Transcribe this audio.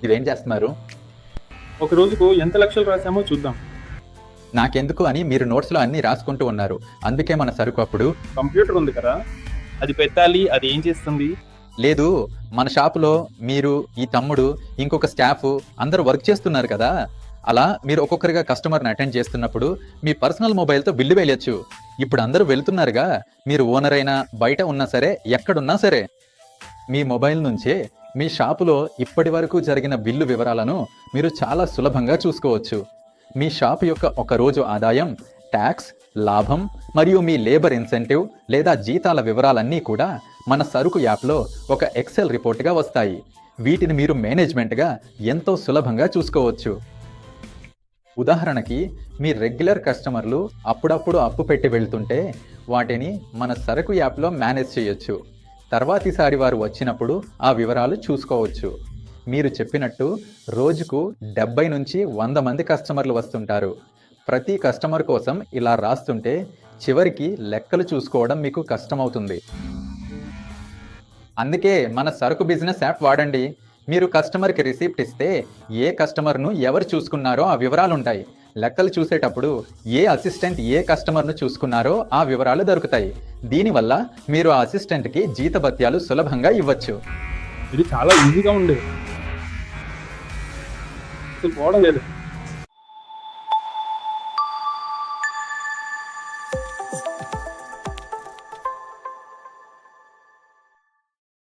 ఇవేం చేస్తున్నారు? ఒక రోజుకు ఎంత లక్షలు రాసామో చూద్దాం. నాకెందుకు అని మీరు నోట్స్లో అన్నీ రాసుకుంటూ ఉన్నారు. అందుకే మన సరుకు అప్పుడు కంప్యూటర్ ఉంది కదా, అది పెట్టాలి. అది ఏం చేస్తుంది? లేదు. మన షాపులో మీరు, ఈ తమ్ముడు, ఇంకొక స్టాఫ్ అందరూ వర్క్ చేస్తున్నారు కదా. అలా మీరు ఒక్కొక్కరిగా కస్టమర్ని అటెండ్ చేస్తున్నప్పుడు మీ పర్సనల్ మొబైల్తో బిల్లు వేయచ్చు. ఇప్పుడు అందరూ వెళ్తున్నారుగా, మీరు ఓనర్ అయినా బయట ఉన్నా సరే, ఎక్కడున్నా సరే మీ మొబైల్ నుంచే మీ షాపులో ఇప్పటి వరకు జరిగిన బిల్లు వివరాలను మీరు చాలా సులభంగా చూసుకోవచ్చు. మీ షాపు యొక్క ఒక రోజు ఆదాయం, ట్యాక్స్, లాభం మరియు మీ లేబర్ ఇన్సెంటివ్ లేదా జీతాల వివరాలన్నీ కూడా మన సరుకు యాప్లో ఒక ఎక్సెల్ రిపోర్ట్గా వస్తాయి. వీటిని మీరు మేనేజ్మెంట్గా ఎంతో సులభంగా చూసుకోవచ్చు. ఉదాహరణకి మీ రెగ్యులర్ కస్టమర్లు అప్పుడప్పుడు అప్పు పెట్టి వెళ్తుంటే వాటిని మన సరుకు యాప్లో మేనేజ్ చేయొచ్చు. తర్వాతిసారి వారు వచ్చినప్పుడు ఆ వివరాలు చూసుకోవచ్చు. మీరు చెప్పినట్టు రోజుకు 70 నుంచి 100 మంది కస్టమర్లు వస్తుంటారు. ప్రతి కస్టమర్ కోసం ఇలా రాస్తుంటే చివరికి లెక్కలు చూసుకోవడం మీకు కష్టమవుతుంది. అందుకే మన సరుకు బిజినెస్ యాప్ వాడండి. మీరు కస్టమర్కి రిసిప్ట్ ఇస్తే ఏ కస్టమర్ను ఎవరు చూసుకున్నారో ఆ వివరాలు ఉంటాయి. లెక్కలు చూసేటప్పుడు ఏ అసిస్టెంట్ ఏ కస్టమర్ను చూసుకున్నారో ఆ వివరాలు దొరుకుతాయి. దీనివల్ల మీరు ఆ అసిస్టెంట్కి జీతభత్యాలు సులభంగా ఇవ్వచ్చు. ఇది చాలా ఈజీగా ఉండేది, అసలు పోవడం లేదు.